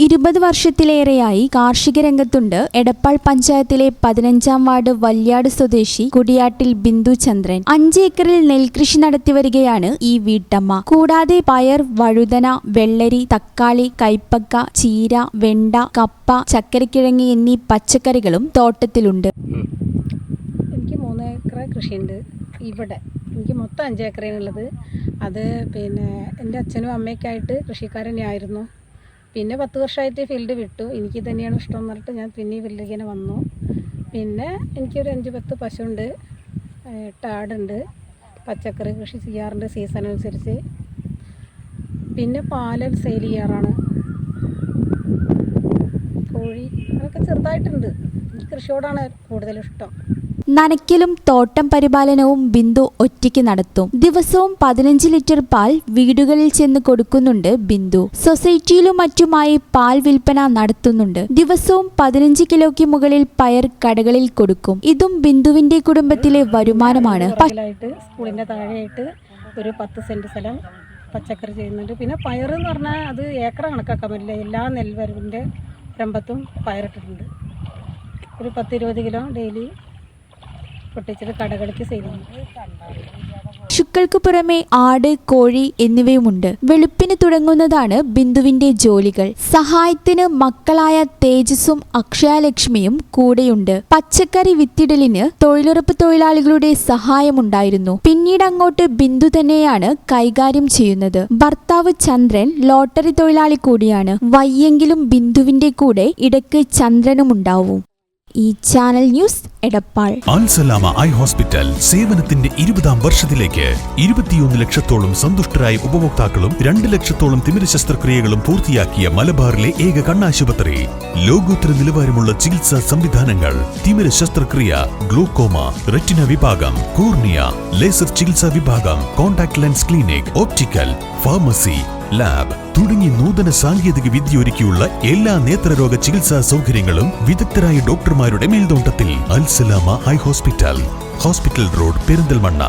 20 വർഷത്തിലേറെയായി കാർഷിക രംഗത്തുണ്ട് എടപ്പാൾ പഞ്ചായത്തിലെ 15-ാം വാർഡ് വല്യാട് സ്വദേശി കുടിയാട്ടിൽ ബിന്ദു ചന്ദ്രൻ. 5 ഏക്കറിൽ നെൽകൃഷി നടത്തിവരികയാണ് ഈ വീട്ടമ്മ. കൂടാതെ പയർ, വഴുതന, വെള്ളരി, തക്കാളി, കൈപ്പക്ക, ചീര, വെണ്ട, കപ്പ, ചക്കരക്കിഴങ്ങ് എന്നീ പച്ചക്കറികളും തോട്ടത്തിലുണ്ട്. എനിക്ക് 3 ഏക്കർ കൃഷിയുണ്ട്. ഇവിടെ എനിക്ക് മൊത്തം 5 ഏക്കറാണുള്ളത്. അത് എൻ്റെ അച്ഛനും അമ്മയ്ക്കായിട്ട് കൃഷിക്കാരനെയായിരുന്നു. പിന്നെ 10 വർഷമായിട്ട് ഫീൽഡ് വിട്ടു. എനിക്ക് തന്നെയാണ് ഇഷ്ടം എന്ന് പറഞ്ഞിട്ട് ഞാൻ പിന്നെ ഫീൽഡിലേക്ക് തന്നെ വന്നു. പിന്നെ എനിക്കൊരു 5-10 പശുണ്ട്, 8 ആടുണ്ട്. പച്ചക്കറി കൃഷി ചെയ്യാറുണ്ട് സീസൺ അനുസരിച്ച്. പിന്നെ പാല് സെയിൽ ചെയ്യാറാണ്. കോഴി അതൊക്കെ ചെറുതായിട്ടുണ്ട്. എനിക്ക് കൃഷിയോടാണ് കൂടുതൽ ഇഷ്ടം. നനയ്ക്കലും തോട്ടം പരിപാലനവും ബിന്ദു ഒറ്റയ്ക്ക് നടത്തും. ദിവസവും 15 ലിറ്റർ പാൽ വീടുകളിൽ ചെന്ന് കൊടുക്കുന്നുണ്ട് ബിന്ദു. സൊസൈറ്റിയിലും മറ്റുമായി പാൽ വിൽപ്പന നടത്തുന്നുണ്ട്. ദിവസവും 15 കിലോയ്ക്ക് മുകളിൽ പയർ കടകളിൽ കൊടുക്കും. ഇതും ബിന്ദുവിന്റെ കുടുംബത്തിലെ വരുമാനമാണ്. സ്കൂളിന്റെ താഴെയായിട്ട് ഒരു 10 സെന്റ് സ്ഥലം പച്ചക്കറി ചെയ്യുന്നുണ്ട്. പിന്നെ പയർ എന്ന് പറഞ്ഞാൽ അത് ഏക്കർ കണക്കാക്കാൻ പറ്റില്ല. എല്ലാ നെൽവരവിൻ്റെ രമ്പത്തും പയറിട്ടിട്ടുണ്ട്. ഒരു 10-20 കിലോ ഡെയിലി പൊട്ടിച്ചിട്ട് കടകളിലേക്ക് സെയിൽ ചെയ്യും. പശുക്കൾക്ക് പുറമെ ആട്, കോഴി എന്നിവയുമുണ്ട്. വെളുപ്പിന് തുടങ്ങുന്നതാണ് ബിന്ദുവിന്റെ ജോലികൾ. സഹായത്തിന് മക്കളായ തേജസ്സും അക്ഷയലക്ഷ്മിയും കൂടെയുണ്ട്. പച്ചക്കറി വിത്തിടലിന് തൊഴിലുറപ്പ് തൊഴിലാളികളുടെ സഹായമുണ്ടായിരുന്നു. പിന്നീട് അങ്ങോട്ട് ബിന്ദു തന്നെയാണ് കൈകാര്യം ചെയ്യുന്നത്. ഭർത്താവ് ചന്ദ്രൻ ലോട്ടറി തൊഴിലാളി കൂടിയാണ്. വയ്യെങ്കിലും ബിന്ദുവിന്റെ കൂടെ ഇടയ്ക്ക് ചന്ദ്രനുമുണ്ടാവും. ഈ channel news Edappal. Al Salama eye hospital സേവനത്തിന്റെ 20-ാം വർഷത്തിലേക്ക് 21 ലക്ഷത്തോളം സന്തുഷ്ടരായ ഉപഭോക്താക്കളും 2 ലക്ഷത്തോളം തിമിര ശസ്ത്രക്രിയകളും പൂർത്തിയാക്കിയ മലബാറിലെ ഏക കണ്ണാശുപത്രി. ലോകോത്തര നിലവാരമുള്ള ചികിത്സാ സംവിധാനങ്ങൾ, തിമിര ശസ്ത്രക്രിയ, ഗ്ലൂക്കോമ, റെറ്റിന വിഭാഗം, കോർണിയ, ലേസർ ചികിത്സാ വിഭാഗം, contact lens clinic, optical, pharmacy, lab തുടങ്ങി നൂതന സാങ്കേതിക വിദ്യ ഒരുക്കിയുള്ള എല്ലാ നേത്രരോഗ ചികിത്സാ സൗകര്യങ്ങളും വിദഗ്ധരായ ഡോക്ടർമാരുടെ മേൽനോട്ടത്തിൽ. Al Salama eye hospital, hospital road, Perinthalmanna.